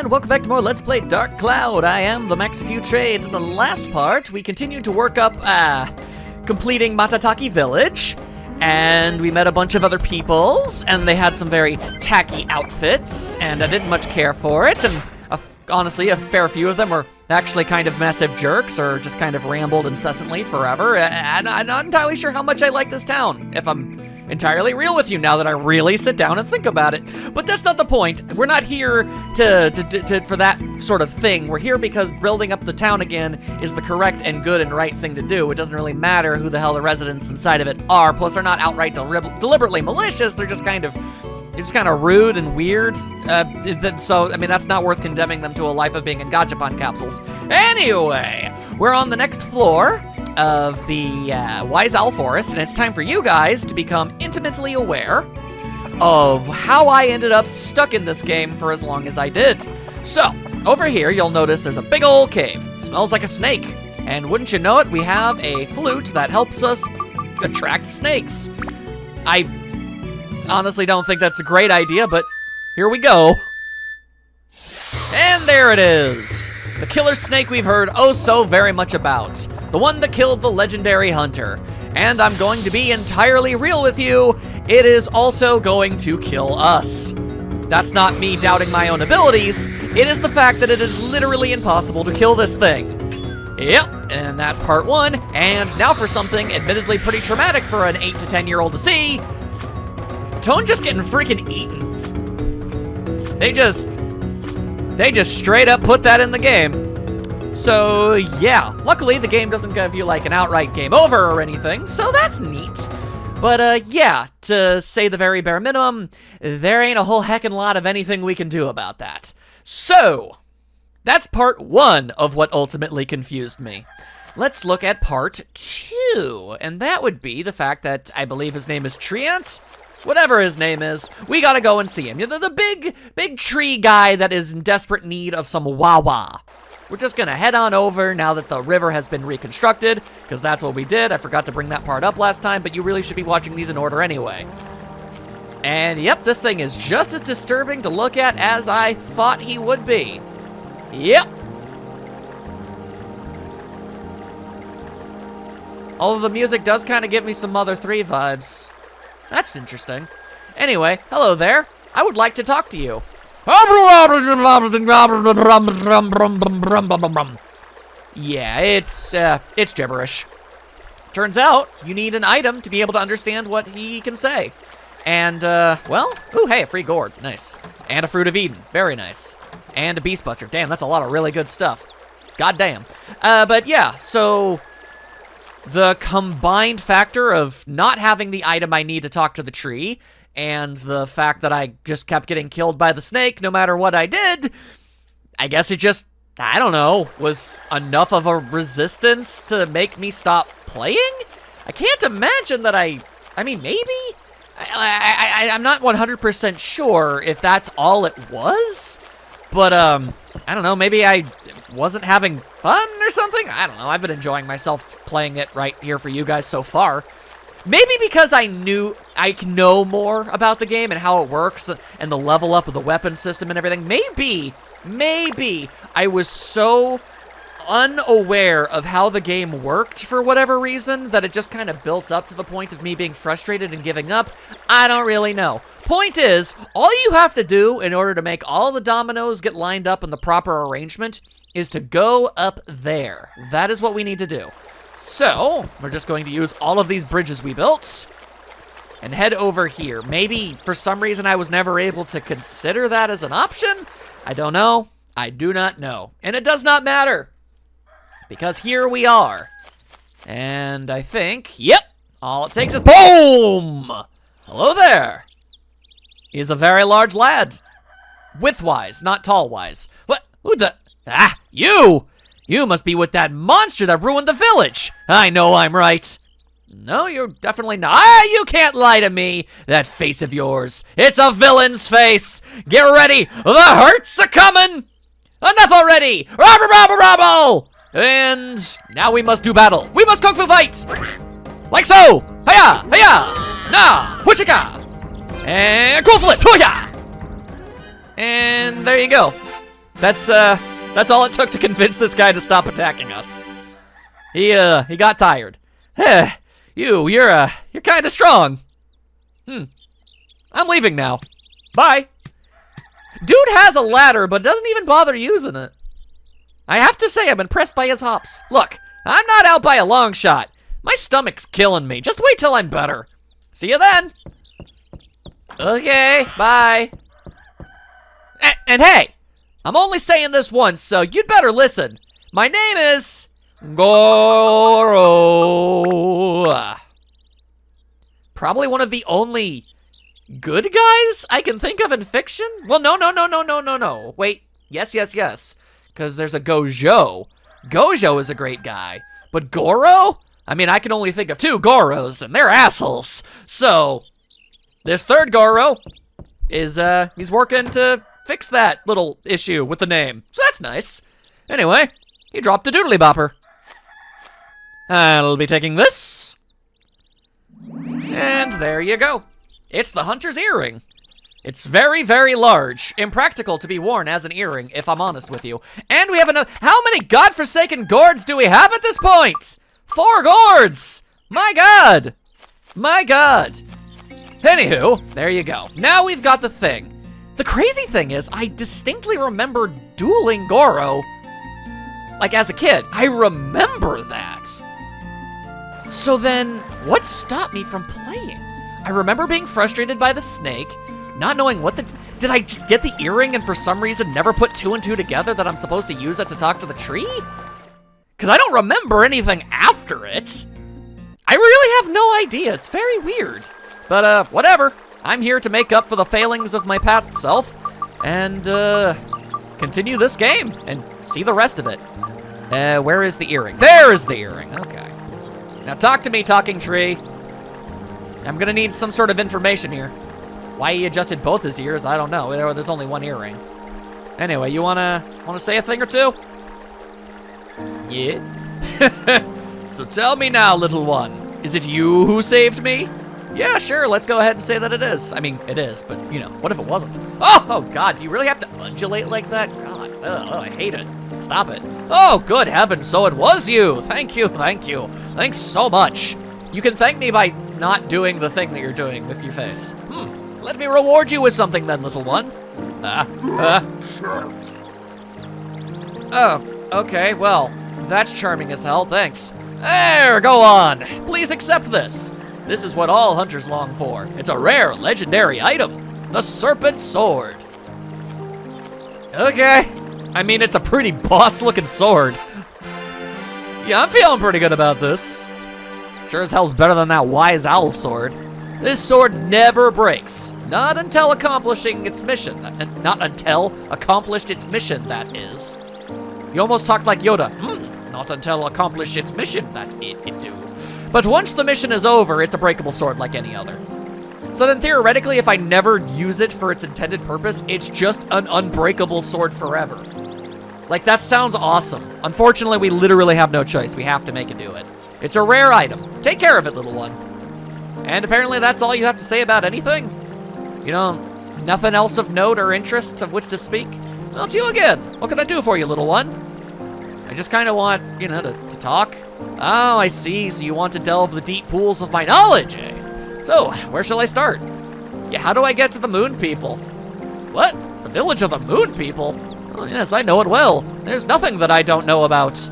and welcome back to more Let's Play Dark Cloud. I am the Max Few Trades. In the last part, we continued to work up, completing Matataki Village, and we met a bunch of other peoples, and they had some very tacky outfits, and I didn't much care for it, and honestly, a fair few of them were actually kind of massive jerks, or just kind of rambled incessantly forever, and I'm not entirely sure how much I like this town, if I'm entirely real with you now that I really sit down and think about it. But that's not the point. We're not here for that sort of thing. We're here because building up the town again is the correct and good and right thing to do. It doesn't really matter who the hell the residents inside of it are. Plus, they're not outright deliberately malicious. They're just kind of rude and weird. So, I mean, that's not worth condemning them to a life of being in gachapon capsules. Anyway, we're on the next floor of the Wise Owl Forest, and it's time for you guys to become intimately aware of how I ended up stuck in this game for as long as I did. So, over here, you'll notice there's a big old cave. Smells like a snake. And wouldn't you know it, we have a flute that helps us attract snakes. I honestly don't think that's a great idea, but here we go. And there it is. The killer snake we've heard oh so very much about. The one that killed the legendary hunter. And I'm going to be entirely real with you, it is also going to kill us. That's not me doubting my own abilities, it is the fact that it is literally impossible to kill this thing. Yep, and that's part one, and now for something admittedly pretty traumatic for an 8 to 10-year-old to see. Tone just getting freaking eaten. They just straight up put that in the game. So yeah, luckily the game doesn't give you like an outright game over or anything, so that's neat. But yeah, to say the very bare minimum, there ain't a whole heckin' lot of anything we can do about that. So, that's part one of what ultimately confused me. Let's look at part two, and that would be the fact that I believe his name is Triant. Whatever his name is, we gotta go and see him. The big tree guy that is in desperate need of some wah-wah. We're just gonna head on over now that the river has been reconstructed, because that's what we did. I forgot to bring that part up last time, but you really should be watching these in order anyway. And yep, this thing is just as disturbing to look at as I thought he would be. Yep. Although the music does kind of give me some Mother 3 vibes. That's interesting. Anyway, hello there. I would like to talk to you. Yeah, it's gibberish. Turns out, you need an item to be able to understand what he can say. And, well, ooh, hey, a free gourd, nice. And a Fruit of Eden, very nice. And a Beast Buster, damn, that's a lot of really good stuff. God damn. But yeah, so the combined factor of not having the item I need to talk to the tree, and the fact that I just kept getting killed by the snake no matter what I did, I guess it just, I don't know, was enough of a resistance to make me stop playing? I can't imagine that I mean, maybe? I'm not 100% sure if that's all it was, but, I don't know, maybe I wasn't having fun or something? I don't know, I've been enjoying myself playing it right here for you guys so far. Maybe because I know more about the game and how it works and the level up of the weapon system and everything. Maybe I was so unaware of how the game worked for whatever reason that it just kind of built up to the point of me being frustrated and giving up. I don't really know. Point is, all you have to do in order to make all the dominoes get lined up in the proper arrangement is to go up there. That is what we need to do. So, we're just going to use all of these bridges we built and head over here. Maybe, for some reason, I was never able to consider that as an option? I don't know. I do not know. And it does not matter, because here we are. And I think, yep, all it takes is boom! Hello there. He's a very large lad. Width-wise, not tall-wise. What? Who the? Ah, you! You must be with that monster that ruined the village. I know I'm right. No, you're definitely not. Ah, you can't lie to me. That face of yours, it's a villain's face. Get ready, the hurts are coming. Enough already. Robble, robble, robble. And now we must do battle. We must kung fu fight. Like so. Hiya, hiya. Na, hushika. And cool flip. Hoo-ya. And there you go. That's all it took to convince this guy to stop attacking us. He got tired. Hey, you're kind of strong. I'm leaving now. Bye. Dude has a ladder, but doesn't even bother using it. I have to say, I'm impressed by his hops. Look, I'm not out by a long shot. My stomach's killing me. Just wait till I'm better. See you then. Okay, bye. And hey, I'm only saying this once, so you'd better listen. My name is Goro. Probably one of the only good guys I can think of in fiction? Well, no. Wait, yes. Because there's a Gojo. Gojo is a great guy. But Goro? I mean, I can only think of 2 Goros, and they're assholes. So, this third Goro is, he's working to fix that little issue with the name. So that's nice. Anyway, he dropped a doodly bopper. I'll be taking this. And there you go. It's the hunter's earring. It's very, very large. Impractical to be worn as an earring, if I'm honest with you. And we have another. How many godforsaken gourds do we have at this point? 4 gourds! My god! My god. Anywho, there you go. Now we've got the thing. The crazy thing is, I distinctly remember dueling Goro, like as a kid. I remember that. So then, what stopped me from playing? I remember being frustrated by the snake, not knowing what the... Did I just get the earring and for some reason never put 2 and 2 together that I'm supposed to use it to talk to the tree? Because I don't remember anything after it. I really have no idea. It's very weird. But, whatever. I'm here to make up for the failings of my past self and, continue this game and see the rest of it. Where is the earring? There is the earring. Okay. Now talk to me, talking tree. I'm gonna need some sort of information here. Why he adjusted both his ears, I don't know. There's only 1 earring. Anyway, you wanna say a thing or two? Yeah. So tell me now, little one. Is it you who saved me? Yeah, sure, let's go ahead and say that it is. I mean, it is, but, you know, what if it wasn't? Oh, God, do you really have to undulate like that? God, I hate it. Stop it. Oh, good heavens, so it was you. Thank you. Thanks so much. You can thank me by not doing the thing that you're doing with your face. Let me reward you with something then, little one. Oh, okay, well, that's charming as hell, thanks. There, go on. Please accept this. This is what all hunters long for. It's a rare, legendary item. The Serpent Sword. Okay. I mean, it's a pretty boss-looking sword. Yeah, I'm feeling pretty good about this. Sure as hell's better than that wise owl sword. This sword never breaks. Not until accomplishing its mission. Not until accomplished its mission, that is. You almost talked like Yoda. Not until accomplished its mission, that it do. But once the mission is over, it's a breakable sword like any other. So then theoretically, if I never use it for its intended purpose, it's just an unbreakable sword forever. Like, that sounds awesome. Unfortunately, we literally have no choice. We have to make it do it. It's a rare item. Take care of it, little one. And apparently that's all you have to say about anything? You know, nothing else of note or interest of which to speak? Well, it's you again. What can I do for you, little one? I just kind of want, you know, to talk. Oh, I see. So you want to delve the deep pools of my knowledge, eh? So, where shall I start? Yeah, how do I get to the moon people? What? The village of the moon people? Oh, yes, I know it well. There's nothing that I don't know about.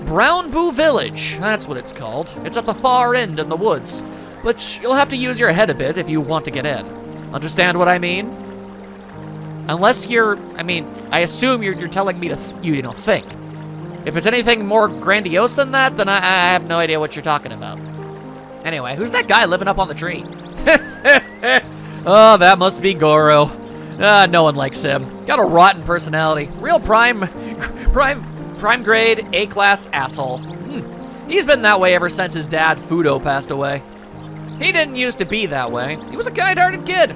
Brown Boo Village, that's what it's called. It's at the far end in the woods, but you'll have to use your head a bit if you want to get in. Understand what I mean? Unless you're, I assume you're telling me to, think. If it's anything more grandiose than that, then I have no idea what you're talking about. Anyway, who's that guy living up on the tree? Oh, that must be Goro. No one likes him. Got a rotten personality. Real prime grade, A-class asshole. He's been that way ever since his dad, Fudo, passed away. He didn't used to be that way. He was a kind-hearted kid.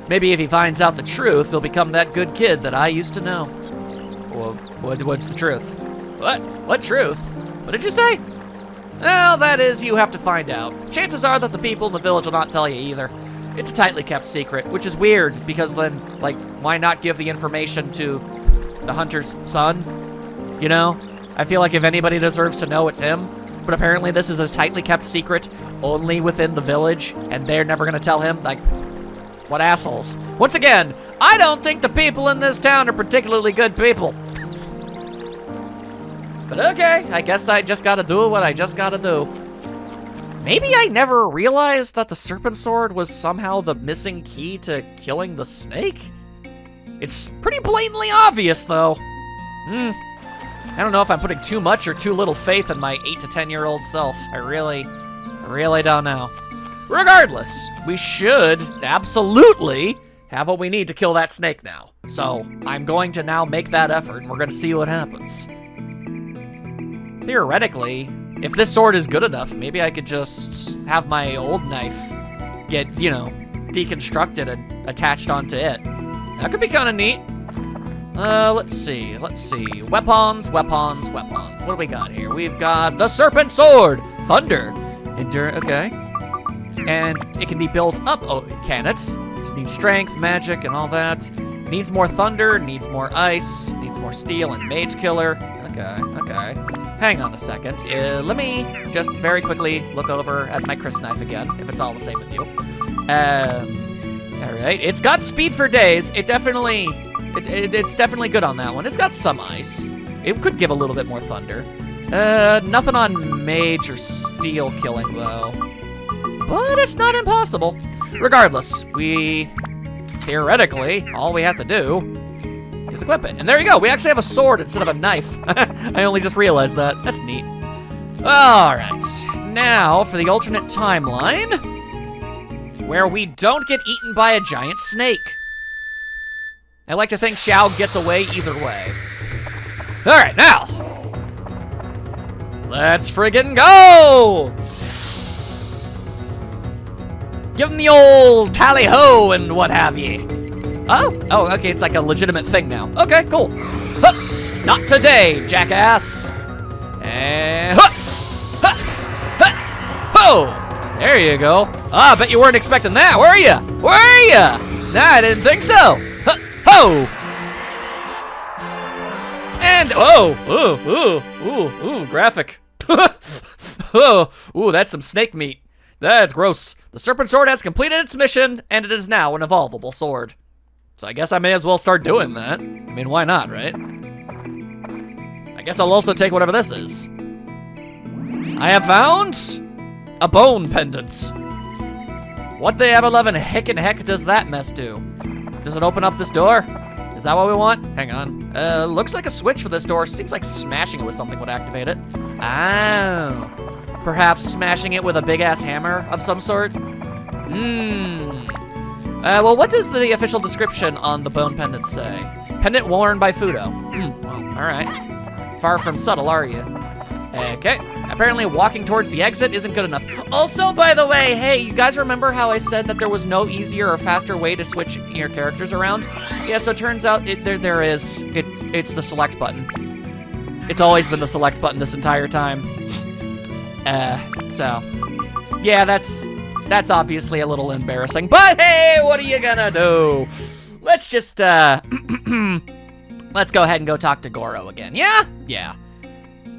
Maybe if he finds out the truth, he'll become that good kid that I used to know. Well, what's the truth? What truth? What did you say? Well, that is, you have to find out. Chances are that the people in the village will not tell you either. It's a tightly kept secret, which is weird, because then, like, why not give the information to the hunter's son, you know? I feel like if anybody deserves to know, it's him. But apparently this is a tightly kept secret only within the village, and they're never gonna tell him. Like, what assholes. Once again, I don't think the people in this town are particularly good people. But okay, I guess I just gotta do what I just gotta do. Maybe I never realized that the serpent sword was somehow the missing key to killing the snake? It's pretty blatantly obvious, though. I don't know if I'm putting too much or too little faith in my 8 to 10-year-old self. I really don't know. Regardless, we should absolutely have what we need to kill that snake now. So I'm going to now make that effort, and we're going to see what happens. Theoretically, if this sword is good enough, maybe I could just have my old knife get, deconstructed and attached onto it. That could be kind of neat. Let's see. Weapons. What do we got here? We've got the serpent sword, thunder, okay. And it can be built up. Oh, can it? Just needs strength, magic, and all that. Needs more thunder, needs more ice, needs more steel and mage killer. Okay. Hang on a second. Let me just very quickly look over at my Chris knife again, if it's all the same with you. All right. It's got speed for days. It's definitely good on that one. It's got some ice. It could give a little bit more thunder. Nothing on mage or steel killing, though. But it's not impossible. Regardless, theoretically, all we have to do is equip it. And there you go. We actually have a sword instead of a knife. I only just realized that. That's neat. All right. Now, for the alternate timeline, where we don't get eaten by a giant snake. I like to think Xiao gets away either way. All right, now. Let's friggin' go! Give him the old tally-ho and what have ye. Oh, okay, it's like a legitimate thing now. Okay, cool. Huh. Not today, jackass. And ho! There you go. I bet you weren't expecting that, were you? Nah, I didn't think so. Ho! And ooh, graphic. Ooh, that's some snake meat. That's gross. The serpent sword has completed its mission, and it is now an evolvable sword. So I guess I may as well start doing that. I mean, why not, right? I guess I'll also take whatever this is. I have found a bone pendant. What the ever-loving heck does that mess do? Does it open up this door? Is that what we want? Hang on. Looks like a switch for this door. Seems like smashing it with something would activate it. Oh. Perhaps smashing it with a big-ass hammer of some sort? Well, what does the official description on the bone pendant say? Pendant worn by Fudo. Well, all right. Far from subtle, are you? Okay. Apparently walking towards the exit isn't good enough. Also, by the way, hey, you guys remember how I said that there was no easier or faster way to switch your characters around? Yeah, so it turns out there is. It's the select button. It's always been the select button this entire time. So, yeah, that's obviously a little embarrassing, but hey, what are you gonna do? Let's just, let's go ahead and go talk to Goro again, yeah? Yeah.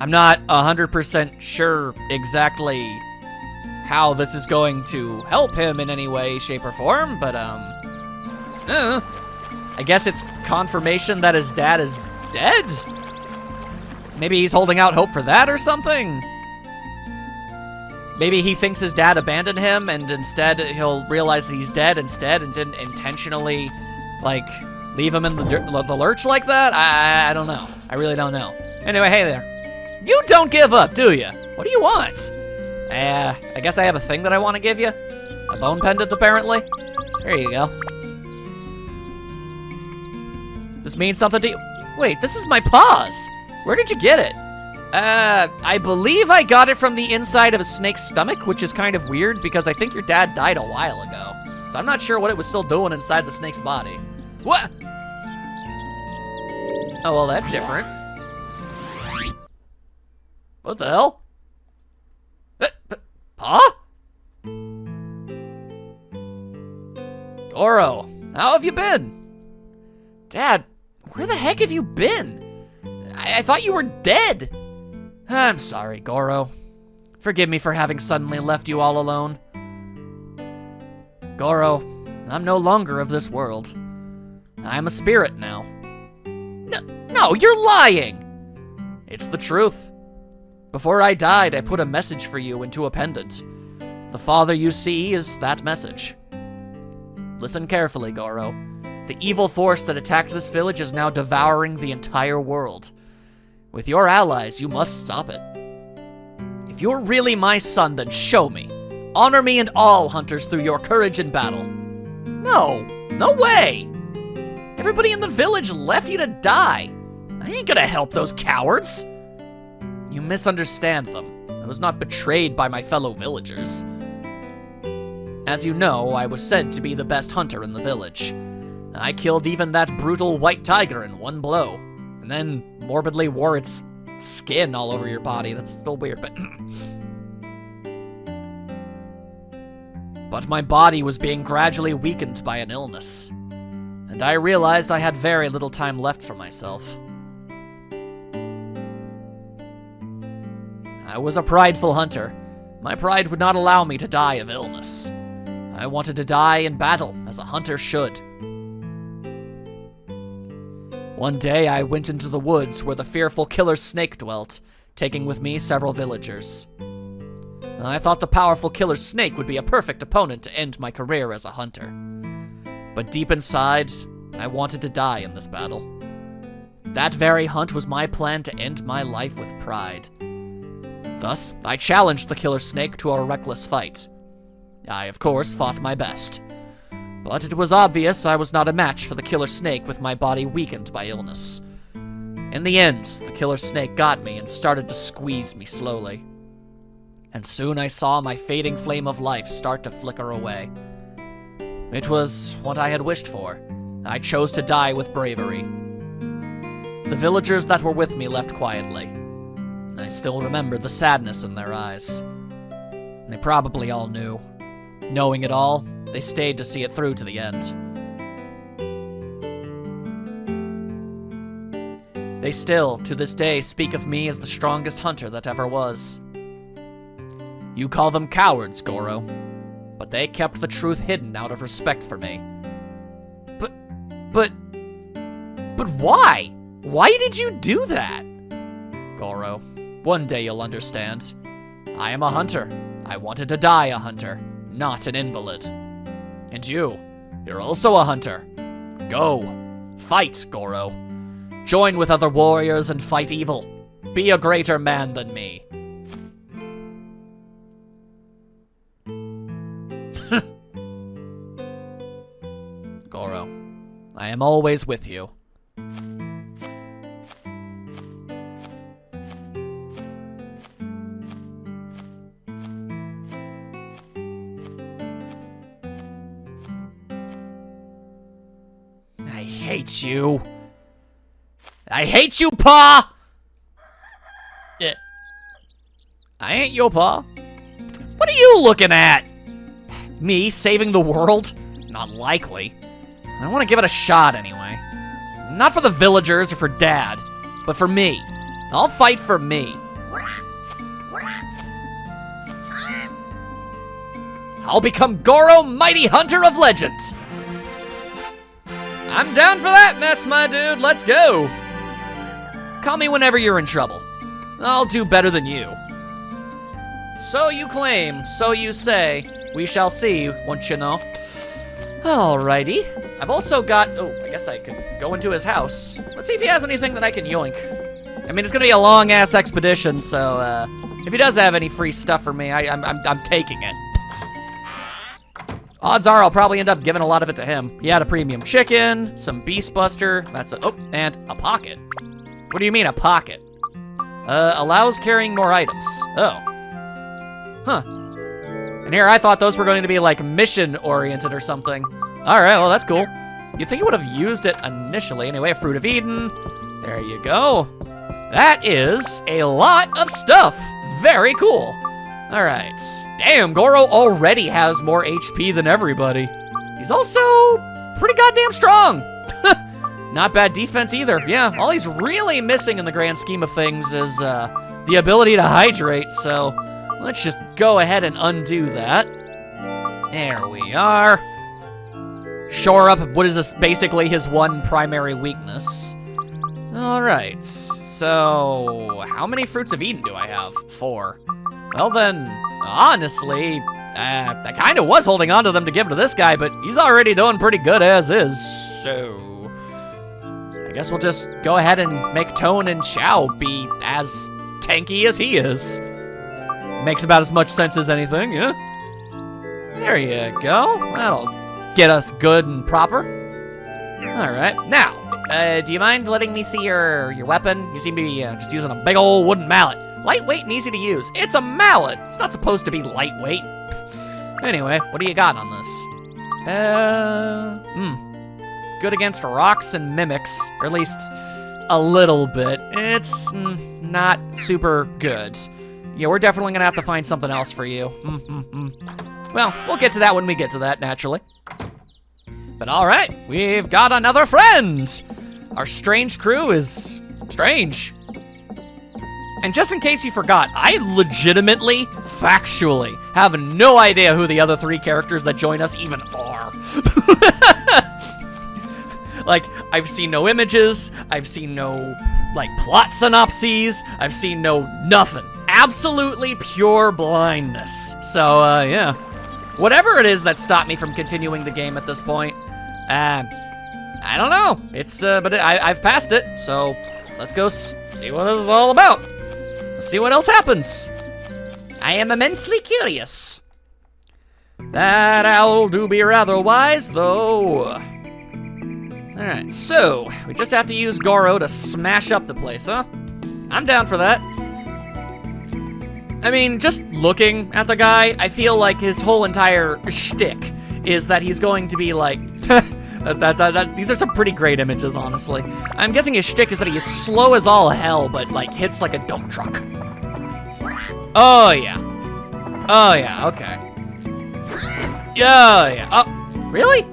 I'm not 100% sure exactly how this is going to help him in any way, shape, or form, but, I guess it's confirmation that his dad is dead? Maybe he's holding out hope for that or something? Maybe he thinks his dad abandoned him, and instead he'll realize that he's dead instead and didn't intentionally, like, leave him in the lurch like that? I don't know. I really don't know. Anyway, hey there. You don't give up, do you? What do you want? I guess I have a thing that I want to give you. A bone pendant, apparently. There you go. This means something to you. Wait, this is my paws. Where did you get it? I believe I got it from the inside of a snake's stomach, which is kind of weird because I think your dad died a while ago. So I'm not sure what it was still doing inside the snake's body. What? Oh, well, that's different. What the hell? Pa? Goro, how have you been? Dad, Where the heck have you been? I thought you were dead. I'm sorry, Goro. Forgive me for having suddenly left you all alone. Goro, I'm no longer of this world. I'm a spirit now. No, you're lying! It's the truth. Before I died, I put a message for you into a pendant. The father you see is that message. Listen carefully, Goro. The evil force that attacked this village is now devouring the entire world. With your allies, you must stop it. If you're really my son, then show me. Honor me and all hunters through your courage in battle. No way! Everybody in the village left you to die. I ain't gonna help those cowards. You misunderstand them. I was not betrayed by my fellow villagers. As you know, I was said to be the best hunter in the village. I killed even that brutal white tiger in one blow, and then morbidly wore its skin all over your body. That's still weird, but... But my body was being gradually weakened by an illness, and I realized I had very little time left for myself. I was a prideful hunter. My pride would not allow me to die of illness. I wanted to die in battle, as a hunter should. One day, I went into the woods where the fearful killer snake dwelt, taking with me several villagers. I thought the powerful killer snake would be a perfect opponent to end my career as a hunter. But deep inside, I wanted to die in this battle. That very hunt was my plan to end my life with pride. Thus, I challenged the killer snake to a reckless fight. I, of course, fought my best. But it was obvious I was not a match for the killer snake with my body weakened by illness. In the end, the killer snake got me and started to squeeze me slowly. And soon I saw my fading flame of life start to flicker away. It was what I had wished for. I chose to die with bravery. The villagers that were with me left quietly. I still remember the sadness in their eyes. They probably all knew. Knowing it all, they stayed to see it through to the end. They still, to this day, speak of me as the strongest hunter that ever was. You call them cowards, Goro, but they kept the truth hidden out of respect for me. But why? Why did you do that? Goro, one day you'll understand. I am a hunter. I wanted to die a hunter, not an invalid. And you're also a hunter. Go, fight, Goro. Join with other warriors and fight evil. Be a greater man than me. Goro, I am always with you. I hate you. I hate you, Pa! I ain't your Pa. What are you looking at? Me saving the world? Not likely. I want to give it a shot anyway. Not for the villagers or for Dad, but for me. I'll fight for me. I'll become Goro, mighty hunter of legend. I'm down for that mess, my dude. Let's go. Call me whenever you're in trouble. I'll do better than you. So you claim, so you say. We shall see, won't you know? Alrighty. I've also got... Oh, I guess I could go into his house. Let's see if he has anything that I can yoink. I mean, it's gonna be a long-ass expedition, so, if he does have any free stuff for me, I'm taking it. Odds are I'll probably end up giving a lot of it to him. He had a premium chicken, some Beast Buster, that's a... Oh, and a pocket. What do you mean, a pocket? Allows carrying more items. Oh. Huh. And here, I thought those were going to be, like, mission-oriented or something. Alright, well, that's cool. You'd think you would have used it initially. Anyway, Fruit of Eden. There you go. That is a lot of stuff. Very cool. Alright. Damn, Goro already has more HP than everybody. He's also pretty goddamn strong. not bad defense either. Yeah, all he's really missing in the grand scheme of things is the ability to hydrate, so let's just go ahead and undo that. There we are. Shore up what is this, basically his one primary weakness. All right, so how many fruits of Eden do I have? 4. Well then, honestly, I kind of was holding on to them to give to this guy, but he's already doing pretty good as is, so I guess we'll just go ahead and make Tone and Chow be as tanky as he is. Makes about as much sense as anything, yeah? There you go. That'll get us good and proper. All right, now, do you mind letting me see your weapon? You seem to be just using a big old wooden mallet. Lightweight and easy to use. It's a mallet. It's not supposed to be lightweight. Anyway, what do you got on this? Good against rocks and mimics, or at least a little bit. It's not super good. Yeah, we're definitely gonna have to find something else for you. Well, we'll get to that when we get to that, naturally. But all right, we've got another friend. Our strange crew is strange. And just in case you forgot, I legitimately, factually, have no idea who the other 3 characters that join us even are. Like, I've seen no images, I've seen no, like, plot synopses, I've seen no nothing. Absolutely pure blindness. So, yeah. Whatever it is that stopped me from continuing the game at this point, I don't know. It's, but I've passed it, so let's go see what this is all about. Let's see what else happens. I am immensely curious. That owl do be rather wise, though. Alright, so, we just have to use Goro to smash up the place, huh? I'm down for that. I mean, just looking at the guy, I feel like his whole entire shtick is that he's going to be like... these are some pretty great images, honestly. I'm guessing his shtick is that he is slow as all hell, but, like, hits like a dump truck. Oh, yeah. Oh, yeah, okay. Yeah, yeah. Oh, really?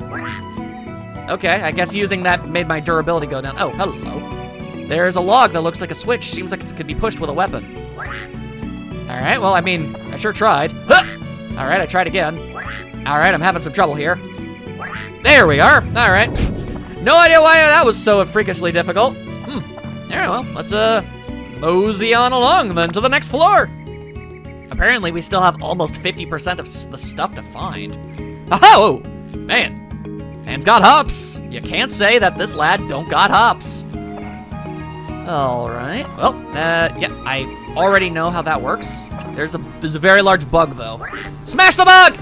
Okay, I guess using that made my durability go down. Oh, hello. There's a log that looks like a switch. Seems like it could be pushed with a weapon. All right, well, I mean, I sure tried. Huh! All right, I tried again. All right, I'm having some trouble here. There we are. All right. No idea why that was so freakishly difficult. All right, well, let's mosey on along then to the next floor. Apparently, we still have almost 50% of the stuff to find. Oh, man. Man's got hops. You can't say that this lad don't got hops. All right. Well, yeah, I already know how that works. There's a very large bug, though. Smash the bug!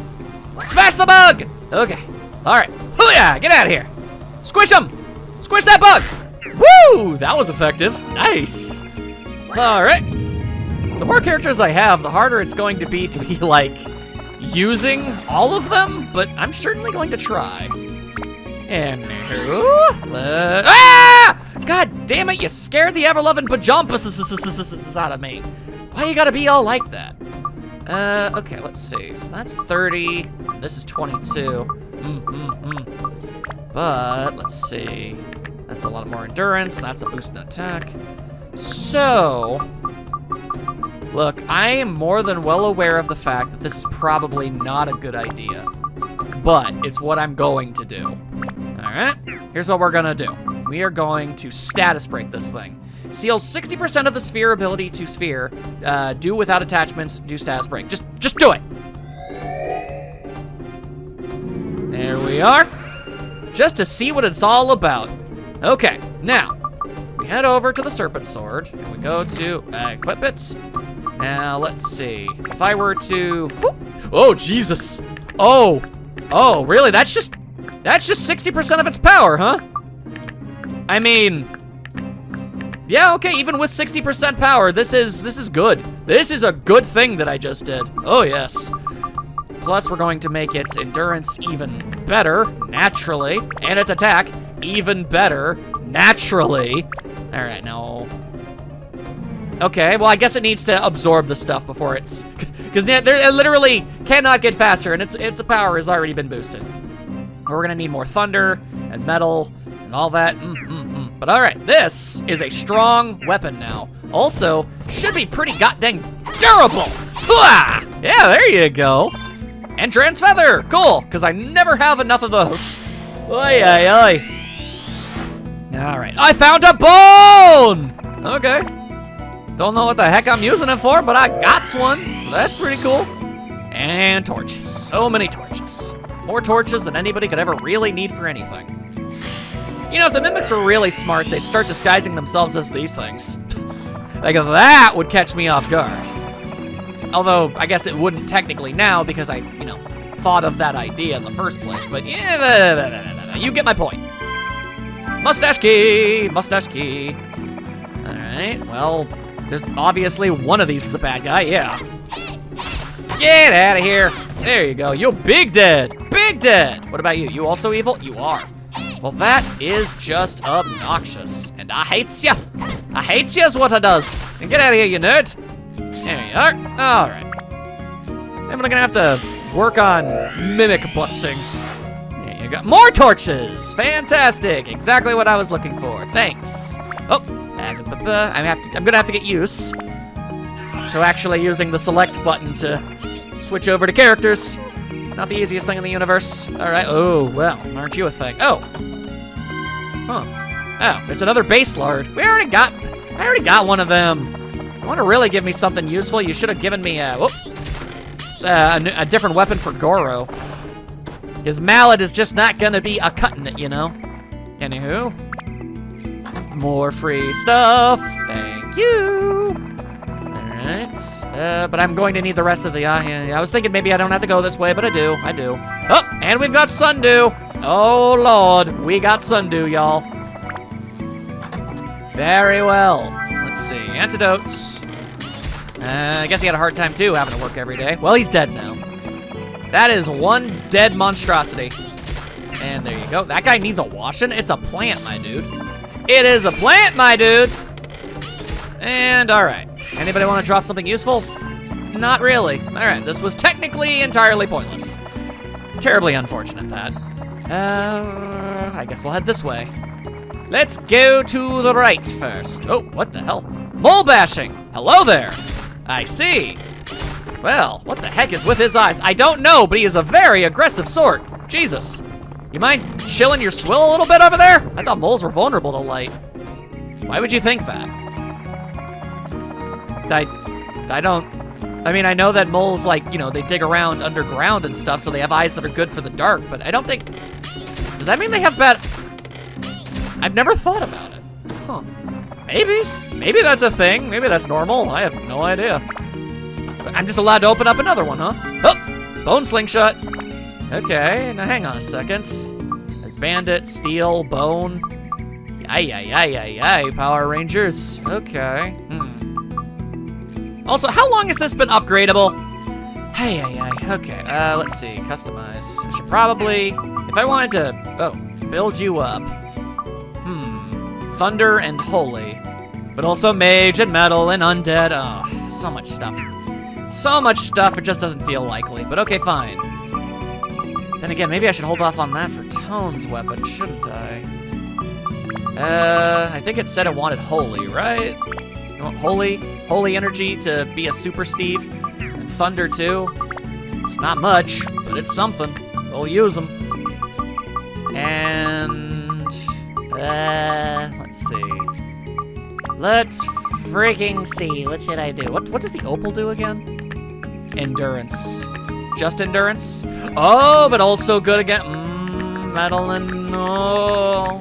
Smash the bug! Okay. All right. Hoo-yah! Get out of here. Squish him! Squish that bug! Woo! That was effective. Nice. All right. The more characters I have, the harder it's going to be, like, using all of them, but I'm certainly going to try. Anywho, ah! God damn it, you scared the ever-loving pajamas out of me. Why you gotta be all like that? Okay, let's see. So that's 30. This is 22. But, let's see. That's a lot more endurance. That's a boost in attack. So, look, I am more than well aware of the fact that this is probably not a good idea. But it's what I'm going to do. All right, here's what we're gonna do. We are going to status break this thing. Seal 60% of the sphere ability to sphere. Do without attachments, do status break. Just do it. There we are. Just to see what it's all about. Okay, now, we head over to the Serpent Sword, and we go to equip it. Now, let's see. If I were to, oh, Jesus. Oh, really? That's just 60% of its power, huh? I mean, yeah, okay, even with 60% power, this is good. This is a good thing that I just did. Oh, yes. Plus, we're going to make its endurance even better, naturally, and its attack even better, naturally. All right, now. Okay, well, I guess it needs to absorb the stuff before it's, because it literally cannot get faster, and its power has already been boosted. We're gonna need more thunder and metal and all that. But all right, this is a strong weapon now. Also, should be pretty goddamn durable. Hooah! Yeah, there you go. And Trans Feather, cool, because I never have enough of those. Oy, oy, oy. All right, I found a bone! Okay. Don't know what the heck I'm using it for, but I got one, so that's pretty cool. And torches, so many torches. More torches than anybody could ever really need for anything. You know, if the mimics were really smart, they'd start disguising themselves as these things. Like, that would catch me off guard. Although, I guess it wouldn't technically now because I, you know, thought of that idea in the first place. But yeah, you get my point. Mustache key, mustache key. All right, well, there's obviously one of these is a bad guy, yeah. Get out of here. There you go, you're big dead, big dead. What about you? You also evil? You are. Well, that is just obnoxious. And I hates ya. I hates ya is what it does. And get out of here, you nerd. There you are. All right. I'm gonna have to work on mimic busting. There you go. More torches. Fantastic. Exactly what I was looking for. Thanks. Oh, I'm gonna have to get used to actually using the select button to switch over to characters. Not the easiest thing in the universe. All right. Oh well, aren't you a thing? Oh. Huh. Oh, it's another base lord. I already got one of them. You want to really give me something useful? You should have given me a different weapon for Goro. His mallet is just not gonna be a cutting it, you know. Anywho, more free stuff. Thank you. All right, but I'm going to need the rest of the. I was thinking maybe I don't have to go this way, but I do. I do. Oh, and we've got Sundew. Oh Lord, we got Sundew, y'all. Very well. Let's see, antidotes. I guess he had a hard time too, having to work every day. Well, he's dead now. That is one dead monstrosity. And there you go. That guy needs a washing. It's a plant, my dude. It is a plant, my dude. And all right. Anybody want to drop something useful? Not really. All right, this was technically entirely pointless. Terribly unfortunate, that. I guess we'll head this way. Let's go to the right first. Oh, what the hell? Mole bashing. Hello there. I see. Well, what the heck is with his eyes? I don't know, but he is a very aggressive sort. Jesus. You mind chilling your swill a little bit over there? I thought moles were vulnerable to light. Why would you think that? I mean, I know that moles, like, you know, they dig around underground and stuff, so they have eyes that are good for the dark, but I don't think... Does that mean they have bad... I've never thought about it. Huh. Maybe. Maybe that's a thing. Maybe that's normal. I have no idea. I'm just allowed to open up another one, huh? Oh! Bone slingshot. Okay, now hang on a second. There's bandit, steel, bone. Yay, Power Rangers. Okay. Also, how long has this been upgradable? Hey. Okay, let's see. Customize. I should probably, if I wanted to, build you up. Thunder and holy. But also mage and metal and undead. Oh, so much stuff. So much stuff, it just doesn't feel likely. But okay, fine. Then again, maybe I should hold off on that for Tone's weapon, shouldn't I? I think it said it wanted holy, right? You want holy energy to be a super Steve, and thunder too. It's not much, but it's something. We'll use them. And let's see. Let's freaking see. What should I do? What does the opal do again? Endurance. Just endurance? Oh, but also good again. Metal and no.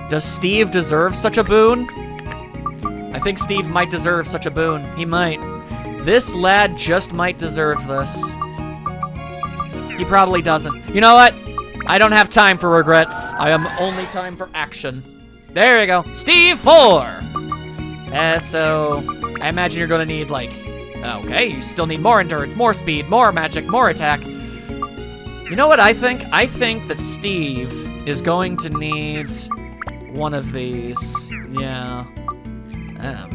Does Steve deserve such a boon? I think Steve might deserve such a boon. He might. This lad just might deserve this. He probably doesn't. You know what? I don't have time for regrets. I am only time for action. There you go. Steve 4! So, I imagine you're gonna need, like, okay, you still need more endurance, more speed, more magic, more attack. You know what I think? I think that Steve is going to need one of these. Yeah.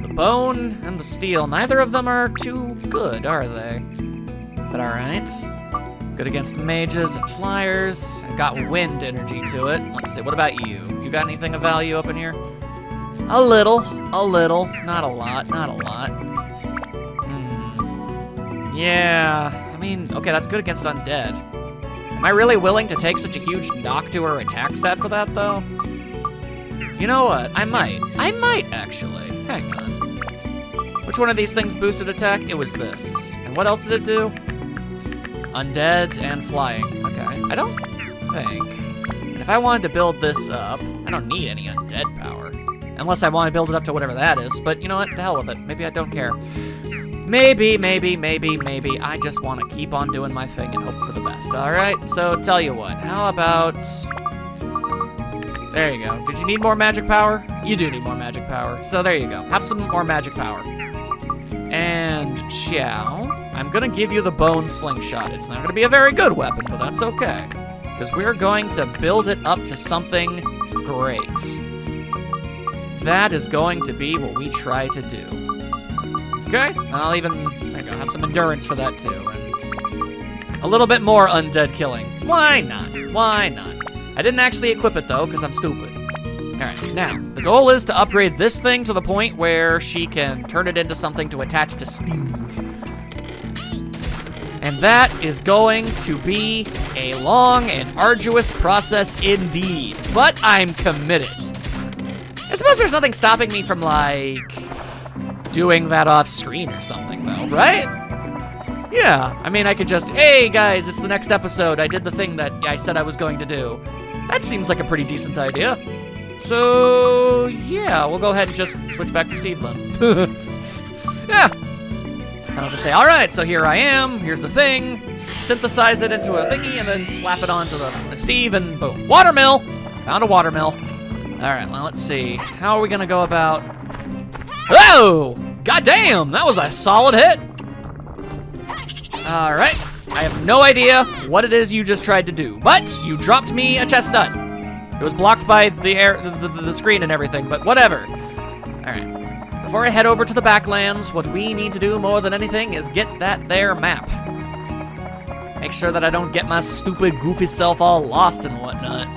The bone and the steel, neither of them are too good, are they? But all right. Good against mages and flyers. Got wind energy to it. Let's see, what about you? You got anything of value up in here? A little. Not a lot. Yeah, I mean, okay, that's good against undead. Am I really willing to take such a huge knock to her attack stat for that, though? You know what? I might, actually. Hang on. Which one of these things boosted attack? It was this. And what else did it do? Undead and flying. Okay. I don't think. And if I wanted to build this up, I don't need any undead power. Unless I want to build it up to whatever that is. But you know what? To hell with it. Maybe I don't care. Maybe. I just want to keep on doing my thing and hope for the best. All right? So tell you what. How about... There you go. Did you need more magic power? You do need more magic power. So there you go. Have some more magic power. And Xiao, I'm gonna give you the bone slingshot. It's not gonna be a very good weapon, but that's okay. Because we're going to build it up to something great. That is going to be what we try to do. Okay, I'll even, there you go, have some endurance for that too. And a little bit more undead killing. Why not? I didn't actually equip it though, because I'm stupid. All right, now, the goal is to upgrade this thing to the point where she can turn it into something to attach to Steve. And that is going to be a long and arduous process indeed, but I'm committed. I suppose there's nothing stopping me from, like, doing that off screen or something though, right? Yeah, I mean, I could just, hey guys, it's the next episode. I did the thing that I said I was going to do. That seems like a pretty decent idea. So, yeah, we'll go ahead and just switch back to Steve then. Yeah. And I'll just say, all right, so here I am. Here's the thing. Synthesize it into a thingy and then slap it onto the Steve and boom. Watermill. Found a watermill. All right, well, let's see. How are we going to go about... Oh! Goddamn, that was a solid hit. All right. I have no idea what it is you just tried to do, but you dropped me a chestnut. It was blocked by the air, the screen and everything, but whatever. All right. Before I head over to the Backlands, what we need to do more than anything is get that there map. Make sure that I don't get my stupid, goofy self all lost and whatnot.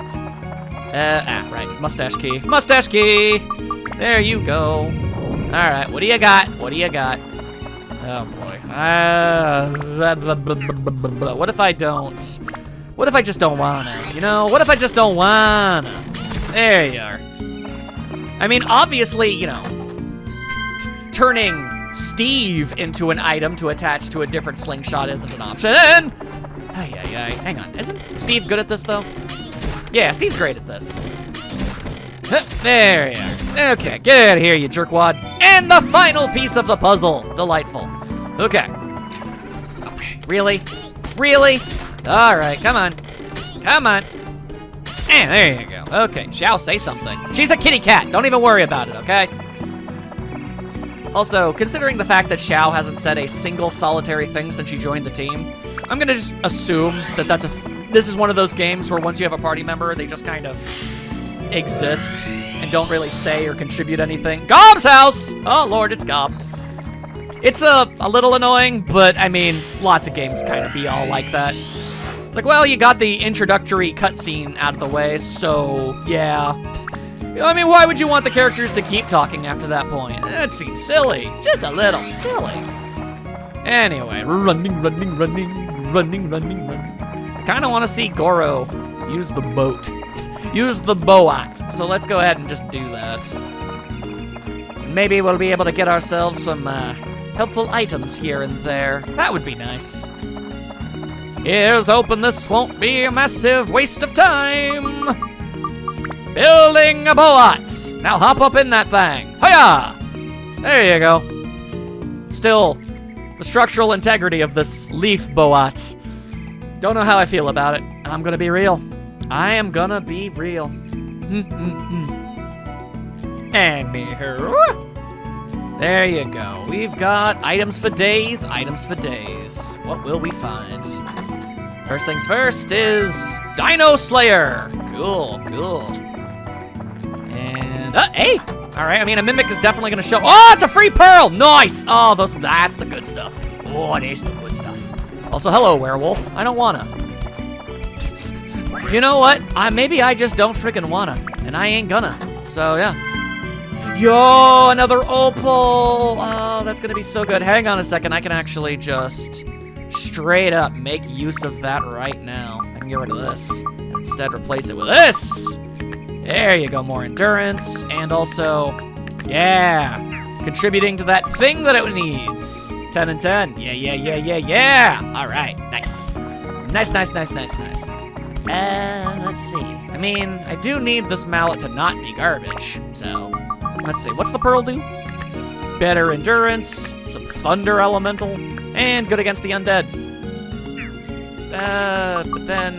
Right, mustache key. Mustache key! There you go. All right, what do you got? What do you got? Oh, boy. What if I don't? What if I just don't wanna? You know, what if I just don't wanna? There you are. I mean, obviously, you know, turning Steve into an item to attach to a different slingshot isn't an option. Hang on, isn't Steve good at this, though? Yeah, Steve's great at this. There you are. Okay, get out of here, you jerkwad. And the final piece of the puzzle. Delightful. Okay. Really? Really? All right, come on. Come on. And there you go. Okay, Xiao, say something. She's a kitty cat. Don't even worry about it, okay? Also, considering the fact that Xiao hasn't said a single solitary thing since she joined the team, I'm gonna just assume that this is one of those games where once you have a party member, they just kind of exist and don't really say or contribute anything. Gob's house! Oh, Lord, it's Gob. It's a little annoying, but I mean, lots of games kind of be all like that. It's like, well, you got the introductory cutscene out of the way, so yeah. I mean, why would you want the characters to keep talking after that point? It seems silly. Just a little silly. Anyway, running. I kind of want to see Goro use the boat. Use the boat. So let's go ahead and just do that. Maybe we'll be able to get ourselves some helpful items here and there. That would be nice. Here's hoping this won't be a massive waste of time. Building a boat. Now hop up in that thing. Hiya! There you go. Still, the structural integrity of this leaf boat. Don't know how I feel about it. I'm gonna be real. I am gonna be real. Anywho. There you go. We've got items for days, items for days. What will we find? First things first is Dino Slayer. Cool. And, hey! All right, I mean, a Mimic is definitely gonna show. Oh, it's a free pearl! Nice! Oh, that's the good stuff. Oh, it is the good stuff. Also, hello, werewolf. I don't wanna. You know what? Maybe I just don't freaking wanna, and I ain't gonna. So, yeah. Yo, another opal. Oh, that's gonna be so good. Hang on a second. I can actually just straight up make use of that right now. I can get rid of this. Instead, replace it with this. There you go, more endurance, and also, yeah, contributing to that thing that it needs. 10 and 10. Yeah. All right, nice. Nice. Let's see. I mean, I do need this mallet to not be garbage, so let's see. What's the pearl do? Better endurance, some thunder elemental, and good against the undead. But then,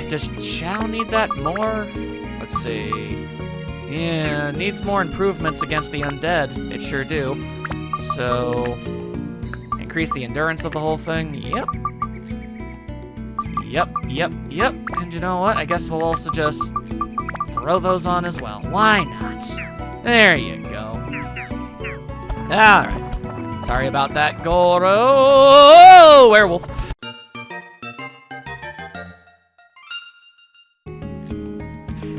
does Chow need that more? Let's see. Yeah, needs more improvements against the undead. It sure do. So, increase the endurance of the whole thing. Yep. And you know what? I guess we'll also just throw those on as well. Why not? There you go. All right. Sorry about that, Goro. Werewolf.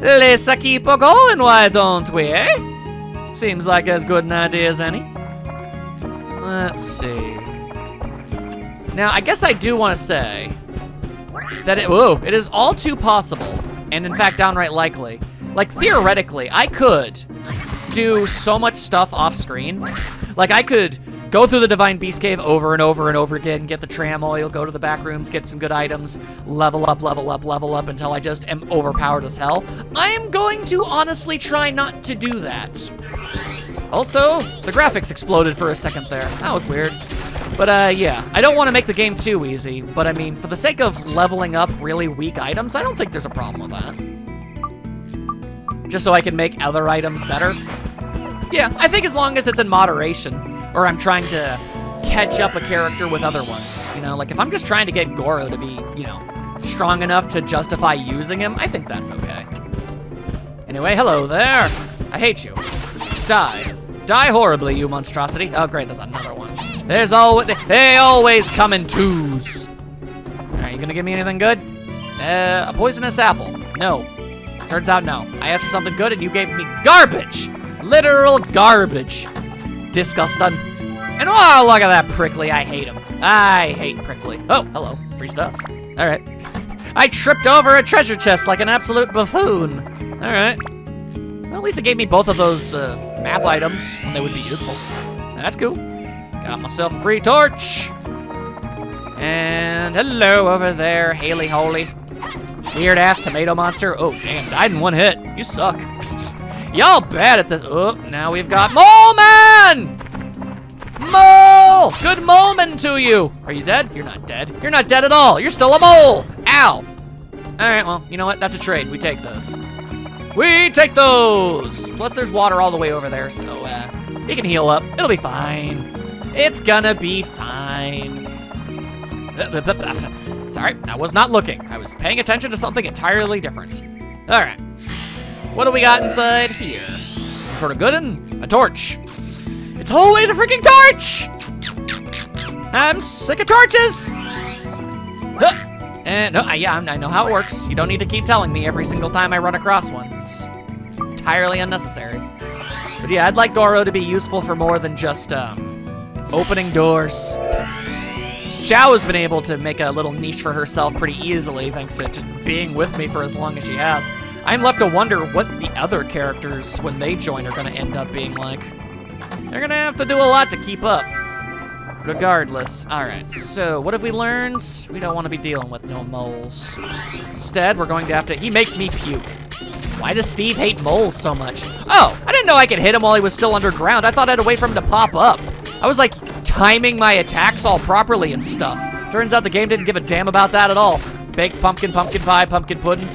Let's keep going, why don't we, eh? Seems like as good an idea as any. Let's see. Now, I guess I do want to say that it is all too possible, and in fact downright likely. Like, theoretically, I could do so much stuff off screen. Like, I could go through the Divine Beast Cave over and over again, get the tram oil, go to the back rooms, get some good items, level up until I just am overpowered as hell. I'm going to honestly try not to do that. Also, the graphics exploded for a second there. That was weird. But yeah, I don't want to make the game too easy, but I mean, for the sake of leveling up really weak items, I don't think there's a problem with that. Just so I can make other items better. Yeah, I think as long as it's in moderation, or I'm trying to catch up a character with other ones. You know, like if I'm just trying to get Goro to be, you know, strong enough to justify using him, I think that's okay. Anyway, hello there. I hate you. Die. Die horribly, you monstrosity. Oh, great, there's another one. There's always, they always come in twos. All right, you gonna give me anything good? A poisonous apple. No. Turns out no. I asked for something good and you gave me garbage. Literal garbage. Disgusting. And oh, look at that prickly. I hate him. I hate prickly. Oh, hello. Free stuff. All right. I tripped over a treasure chest like an absolute buffoon. All right. Well, at least it gave me both of those map items when they would be useful. That's cool. Got myself a free torch. And hello over there, Haley Holy. Weird ass tomato monster. Oh, damn. Died in one hit. You suck. Y'all bad at this. Oh, now we've got Mole Man! Mole! Good moleman to you. Are you dead? You're not dead. You're not dead at all. You're still a mole. Ow. All right, well, you know what? That's a trade. We take those. We take those. Plus, there's water all the way over there, so we can heal up. It'll be fine. It's gonna be fine. It's all right. I was not looking. I was paying attention to something entirely different. All right. What do we got inside here? Some sort of good one? A torch. It's always a freaking torch! I'm sick of torches! And no, yeah, I know how it works. You don't need to keep telling me every single time I run across one. It's entirely unnecessary. But yeah, I'd like Goro to be useful for more than just opening doors. Xiao has been able to make a little niche for herself pretty easily thanks to just being with me for as long as she has. I'm left to wonder what the other characters, when they join, are gonna end up being like. They're gonna have to do a lot to keep up. Regardless. All right, so what have we learned? We don't want to be dealing with no moles. Instead, we're going to have to, he makes me puke. Why does Steve hate moles so much? Oh, I didn't know I could hit him while he was still underground. I thought I had to wait for him to pop up. I was like timing my attacks all properly and stuff. Turns out the game didn't give a damn about that at all. Baked pumpkin, pumpkin pie, pumpkin pudding.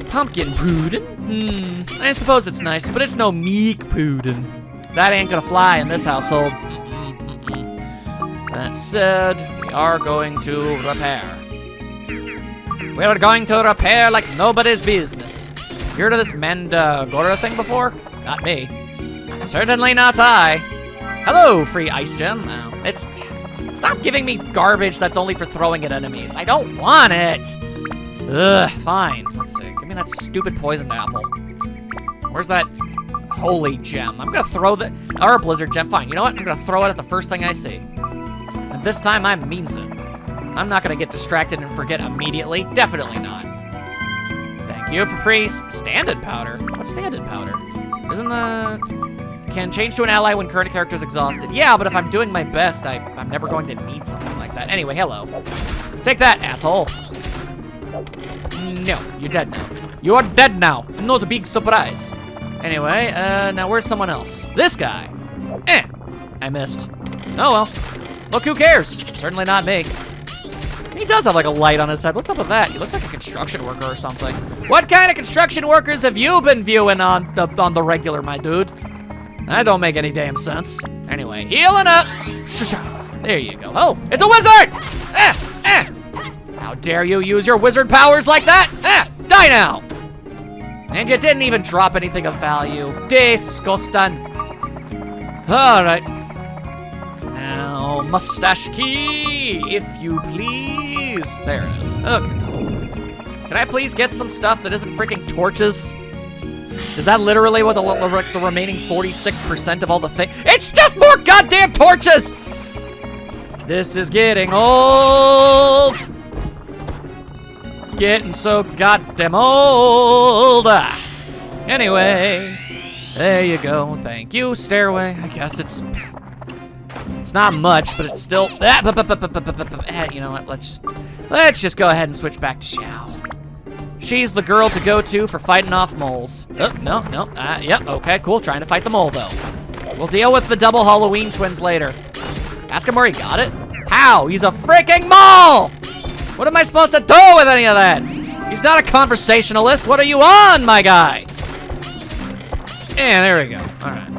Pumpkin pudding? I suppose it's nice, but it's no meek pudding. That ain't gonna fly in this household. That said, we are going to repair. We're going to repair like nobody's business. You heard of this Goro thing before? Not me. Certainly not I. Hello, free ice gem. Stop giving me garbage that's only for throwing at enemies. I don't want it. Ugh, fine. Let's see. Give me that stupid poison apple. Where's that holy gem? I'm gonna throw the, or a blizzard gem. Fine, you know what? I'm gonna throw it at the first thing I see. And this time I means it. I'm not gonna get distracted and forget immediately. Definitely not. Thank you for free stand-in powder. What's stand-in powder? Isn't the... Can change to an ally when current character is exhausted. Yeah, but if I'm doing my best, I'm never going to need something like that. Anyway, hello. Take that, asshole. No, you're dead now. You are dead now. Not a big surprise. Anyway, now where's someone else? This guy. I missed. Oh well. Look, who cares? Certainly not me. He does have like a light on his head. What's up with that? He looks like a construction worker or something. What kind of construction workers have you been viewing on the regular, my dude? That don't make any damn sense. Anyway, healing up. There you go. Oh, it's a wizard! How dare you use your wizard powers like that? Die now! And you didn't even drop anything of value. Disgusting. All right. Now, mustache key, if you please. There it is. Okay. Can I please get some stuff that isn't freaking torches? Is that literally what the remaining 46% of all the thing? It's just more goddamn torches! This is getting old. Getting so goddamn old. Anyway, there you go. Thank you, stairway. I guess it's not much, but it's still. You know what? Let's just go ahead and switch back to Xiao. She's the girl to go to for fighting off moles. Oh, no. Yep, okay, cool. Trying to fight the mole, though. We'll deal with the double Halloween twins later. Ask him where he got it. How? He's a freaking mole! What am I supposed to do with any of that? He's not a conversationalist. What are you on, my guy? Yeah, there we go. All right.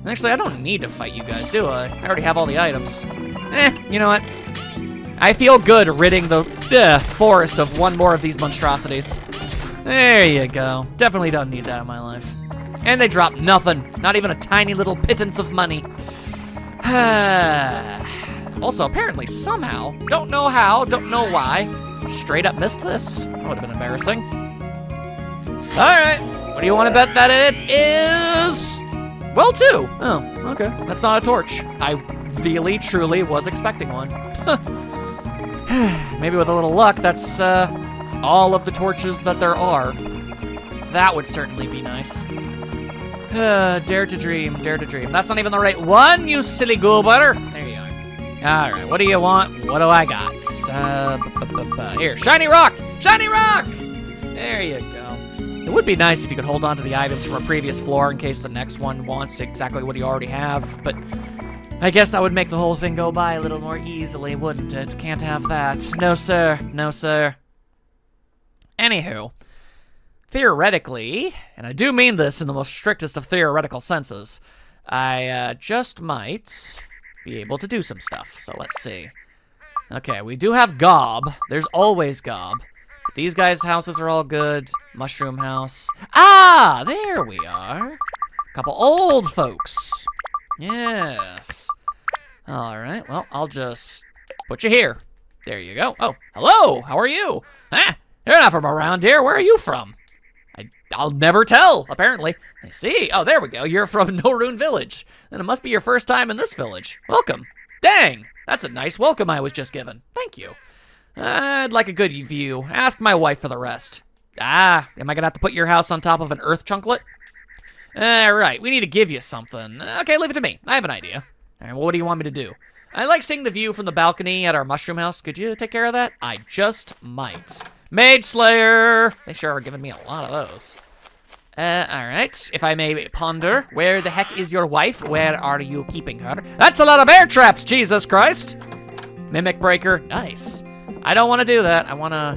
Actually, I don't need to fight you guys, do I? I already have all the items. You know what? I feel good ridding the forest of one more of these monstrosities. There you go. Definitely don't need that in my life. And they dropped nothing. Not even a tiny little pittance of money. Also, apparently, somehow, don't know how, don't know why, straight up missed this. That would have been embarrassing. All right. What do you want to bet that it is? Well, 2. Oh, okay. That's not a torch. I really, truly was expecting one. Maybe with a little luck, that's all of the torches that there are. That would certainly be nice. Dare to dream, dare to dream. That's not even the right one, you silly goober. There you are. All right, what do you want? What do I got? Here, shiny rock! Shiny rock! There you go. It would be nice if you could hold on to the items from a previous floor in case the next one wants exactly what you already have, but I guess that would make the whole thing go by a little more easily, wouldn't it? Can't have that. No, sir. No, sir. Anywho, theoretically, and I do mean this in the most strictest of theoretical senses, I just might be able to do some stuff. So let's see. Okay, we do have Gob. There's always Gob. But these guys' houses are all good. Mushroom house. Ah, there we are. Couple old folks. Yes. All right, well, I'll just put you here. There you go. Oh, hello, how are you? You're not from around here. Where are you from? I'll never tell, apparently. I see. Oh, there we go. You're from Norun Village. Then it must be your first time in this village. Welcome. Dang, that's a nice welcome I was just given. Thank you. I'd like a good view. Ask my wife for the rest. Am I gonna have to put your house on top of an earth chunklet? Right, we need to give you something. Okay, leave it to me. I have an idea. All right, well, what do you want me to do? I like seeing the view from the balcony at our mushroom house. Could you take care of that? I just might. Mage Slayer! They sure are giving me a lot of those. All right, if I may ponder, where the heck is your wife? Where are you keeping her? That's a lot of bear traps, Jesus Christ! Mimic Breaker, nice. I don't want to do that. I want to...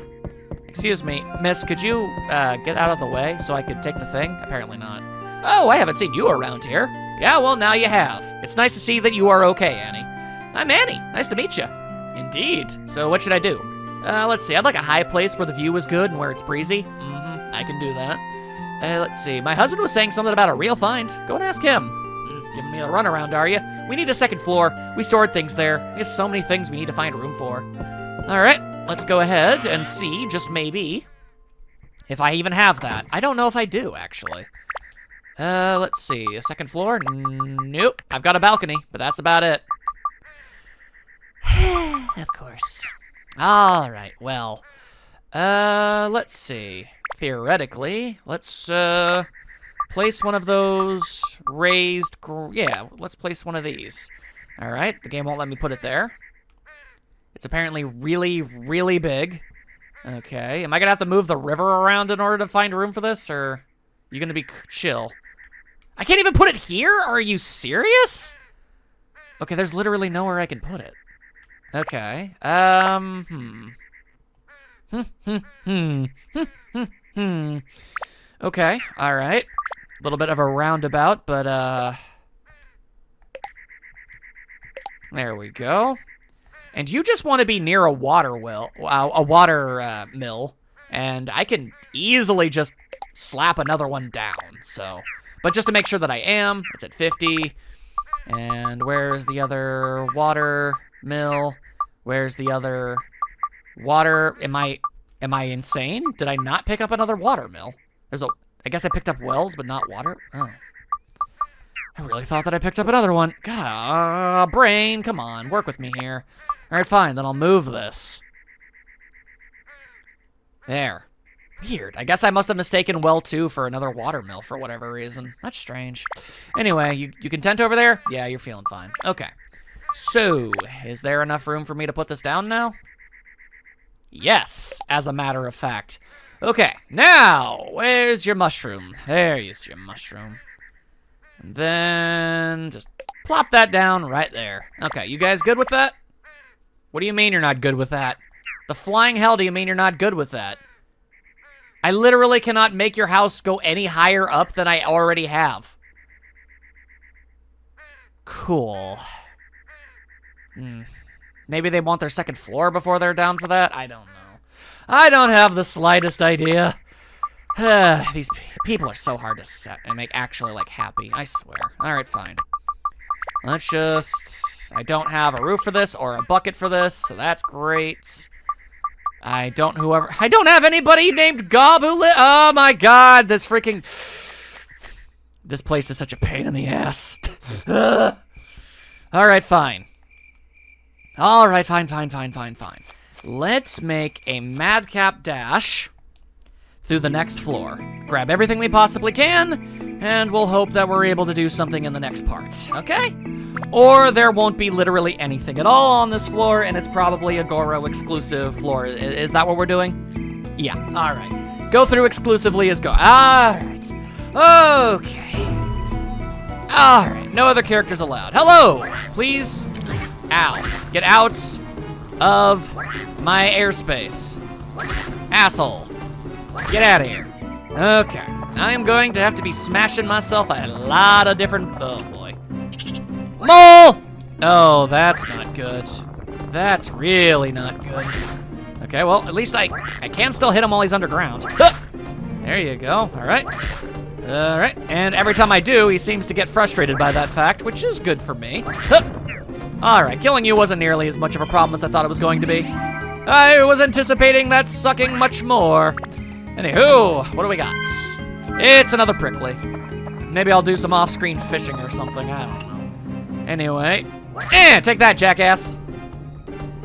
Excuse me, miss, could you get out of the way so I could take the thing? Apparently not. Oh, I haven't seen you around here. Yeah, well, now you have. It's nice to see that you are okay, Annie. I'm Annie. Nice to meet you. Indeed. So what should I do? Let's see. I'd like a high place where the view is good and where it's breezy. I can do that. Let's see. My husband was saying something about a real find. Go and ask him. giving me a runaround, are you? We need a second floor. We stored things there. We have so many things we need to find room for. All right, let's go ahead and see, just maybe, if I even have that. I don't know if I do, actually. Let's see, a second floor? Nope, I've got a balcony, but that's about it. Of course. All right, well, let's see. Theoretically, let's, place one of those raised, yeah, let's place one of these. All right, the game won't let me put it there. It's apparently really, really big. Okay, am I gonna have to move the river around in order to find room for this, or are you gonna be chill? I can't even put it here? Are you serious? Okay, there's literally nowhere I can put it. Okay, Okay, all right. A little bit of a roundabout, but, there we go. And you just want to be near a water mill, and I can easily just slap another one down, so. But just to make sure that I am, it's at 50. And where's the other water mill? Where's the other water? Am I insane? Did I not pick up another water mill? I guess I picked up wells, but not water. Oh. I really thought that I picked up another one. God, brain, come on, work with me here. All right, fine, then I'll move this. There. Weird. I guess I must have mistaken well 2 for another water mill for whatever reason. That's strange. Anyway, you content over there? Yeah, you're feeling fine. Okay. So, is there enough room for me to put this down now? Yes, as a matter of fact. Okay, now, where's your mushroom? There's your mushroom. And then just plop that down right there. Okay, you guys good with that? What do you mean you're not good with that? The flying hell do you mean you're not good with that? I literally cannot make your house go any higher up than I already have. Cool. Maybe they want their second floor before they're down for that? I don't know. I don't have the slightest idea. These people are so hard to set and make actually, like, happy. I swear. All right, fine. Let's just... I don't have a roof for this or a bucket for this, so that's great. I don't have anybody named Gob who oh my god, this freaking... This place is such a pain in the ass. Alright, fine. Alright, fine. Let's make a madcap dash through the next floor. Grab everything we possibly can, and we'll hope that we're able to do something in the next part, okay? Or there won't be literally anything at all on this floor, and it's probably a Goro Exclusive floor. Is that what we're doing? Yeah, all right. Go through exclusively as go. All right. Okay. All right, no other characters allowed. Hello, please. Ow. Get out of my airspace. Asshole. Get out of here. Okay. I am going to have to be smashing myself a lot of different... Oh, boy. Mole! Oh, that's not good. That's really not good. Okay, well, at least I can still hit him while he's underground. There you go. All right. All right. And every time I do, he seems to get frustrated by that fact, which is good for me. All right. Killing you wasn't nearly as much of a problem as I thought it was going to be. I was anticipating that sucking much more. Anywho, what do we got? It's another prickly. Maybe I'll do some off-screen fishing or something. I don't know. Anyway. Take that, jackass.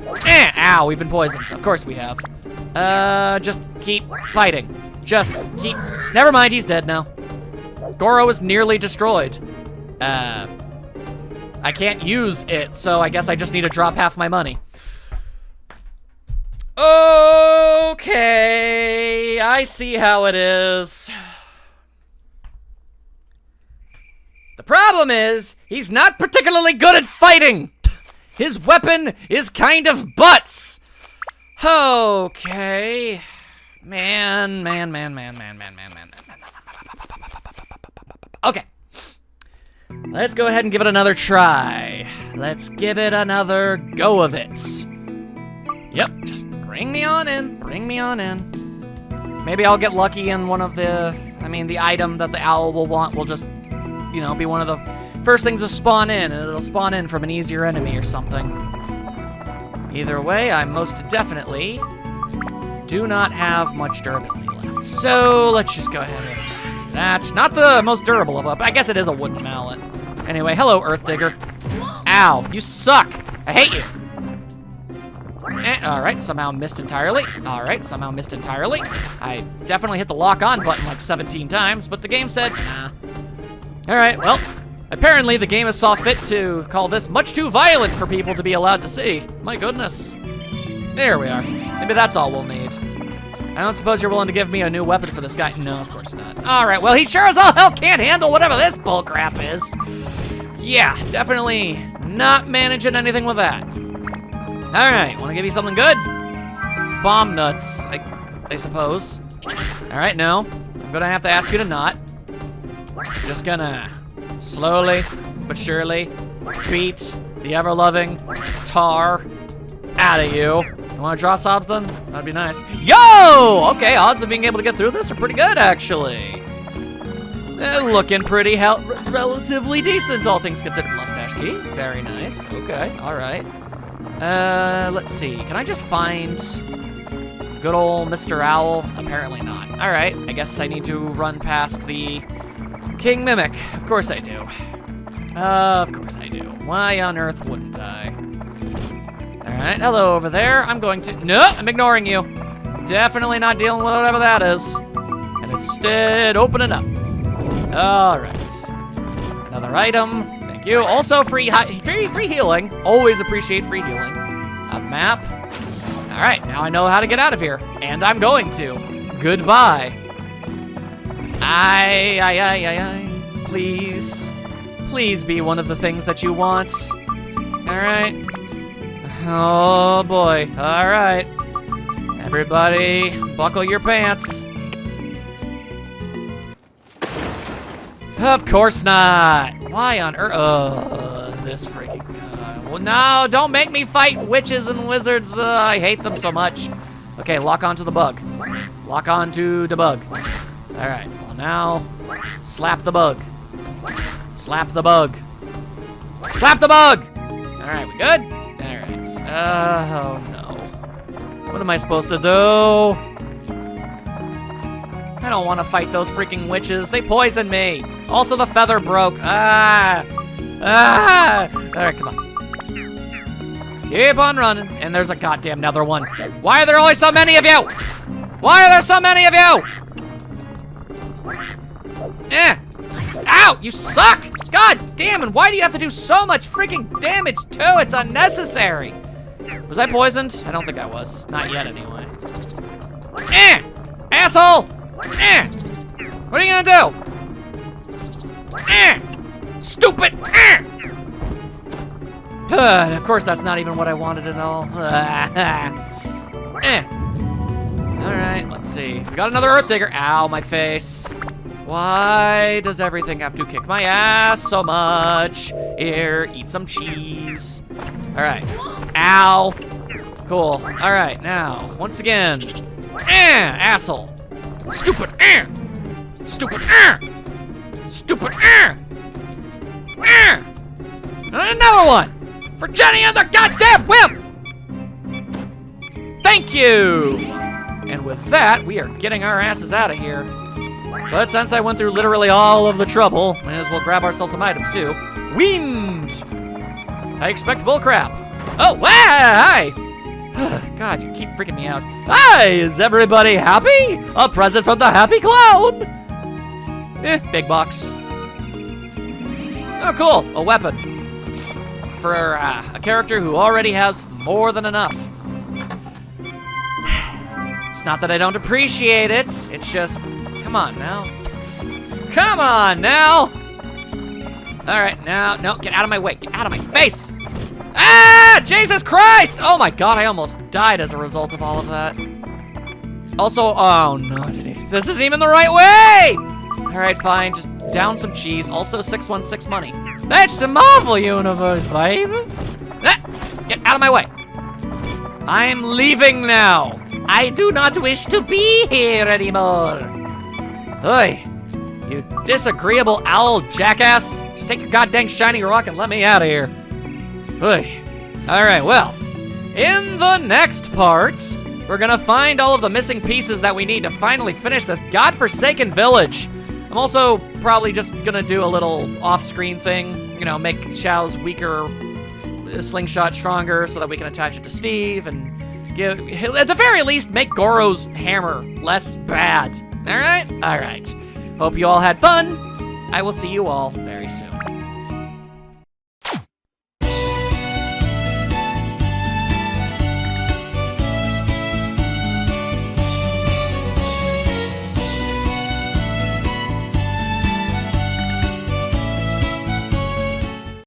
Ow, we've been poisoned. Of course we have. Just keep fighting. Just keep... Never mind, he's dead now. Goro is nearly destroyed. I can't use it, so I guess I just need to drop half my money. Okay, I see how it is. The problem is, he's not particularly good at fighting. His weapon is kind of butts. Okay. Man. Okay. Let's go ahead and give it another try. Let's give it another go of it. Yep, just bring me on in. Bring me on in. Maybe I'll get lucky and one of the, the item that the owl will want will just, be one of the first things to spawn in, and it'll spawn in from an easier enemy or something. Either way, I most definitely do not have much durability left. So let's just go ahead and do that. Not the most durable of them, but I guess it is a wooden mallet. Anyway, hello, Earth Digger. Ow, you suck. I hate you. All right, somehow missed entirely. All right, somehow missed entirely. I definitely hit the lock on button like 17 times, but the game said, nah. All right, well, apparently the game has saw fit to call this much too violent for people to be allowed to see. My goodness. There we are. Maybe that's all we'll need. I don't suppose you're willing to give me a new weapon for this guy. No, of course not. All right, well, he sure as all hell can't handle whatever this bullcrap is. Yeah, definitely not managing anything with that. All right, want to give you something good? Bomb nuts, I suppose. All right, no. I'm gonna have to ask you to not. Just gonna slowly but surely beat the ever-loving tar out of you. You wanna draw something? That'd be nice. Yo! Okay, odds of being able to get through this are pretty good, actually. Looking pretty relatively decent, all things considered. Mustache key, very nice. Okay, all right. Let's see. Can I just find good old Mr. Owl? Apparently not. All right, I guess I need to run past the King Mimic. Of course I do. Of course I do. Why on earth wouldn't I? All right, hello over there. I'm going to, no, I'm ignoring you. Definitely not dealing with whatever that is. And instead, open it up. All right. Another item. Thank you. Also, free healing. Always appreciate free healing. A map. All right, now I know how to get out of here. And I'm going to. Goodbye. Please. Please be one of the things that you want. All right. Oh, boy. All right. Everybody, buckle your pants. Of course not. Why on earth? This freaking... well, no, don't make me fight witches and wizards. I hate them so much. Okay, lock onto the bug. Lock onto the bug. All right, well now, slap the bug. Slap the bug. Slap the bug! All right, we good? All right. Oh, no. What am I supposed to do? I don't want to fight those freaking witches. They poisoned me. Also, the feather broke. Ah! All right, come on. Keep on running. And there's a goddamn nether one. Why are there only so many of you? Why are there so many of you? Eh. Ow, you suck. God damn, and why do you have to do so much freaking damage too? It's unnecessary. Was I poisoned? I don't think I was. Not yet, anyway. Eh! Asshole! Eh! What are you gonna do? Eh! Stupid! Eh! And of course, that's not even what I wanted at all. Eh! Alright, let's see. We got another Earth Digger. Ow, my face. Why does everything have to kick my ass so much? Here, eat some cheese. Alright. Ow. Cool. Alright, now, once again. Asshole. Stupid. Stupid. Stupid. And another one. For Jenny and the goddamn wimp. Thank you. And with that, we are getting our asses out of here. But since I went through literally all of the trouble, might as well grab ourselves some items too. Wind! I expect bullcrap. Oh, hi! God, you keep freaking me out. Hi, is everybody happy? A present from the happy clown! Big box. Oh, cool, a weapon. For a character who already has more than enough. It's not that I don't appreciate it, it's just, come on now. Come on now! Alright, now, no, get out of my way, get out of my face! Ah, Jesus Christ! Oh my God, I almost died as a result of all of that. Also, oh no, this isn't even the right way! Alright, fine, just down some cheese. Also, 616 money. That's the Marvel Universe, babe! Get out of my way! I'm leaving now! I do not wish to be here anymore! Oi, you disagreeable owl jackass! Just take your goddamn shiny rock and let me out of here. Hey. All right, well, in the next part, we're gonna find all of the missing pieces that we need to finally finish this godforsaken village. I'm also probably just gonna do a little off-screen thing, you know, make Xiao's weaker slingshot stronger so that we can attach it to Steve and at the very least, make Goro's hammer less bad. All right? All right. Hope you all had fun. I will see you all very soon.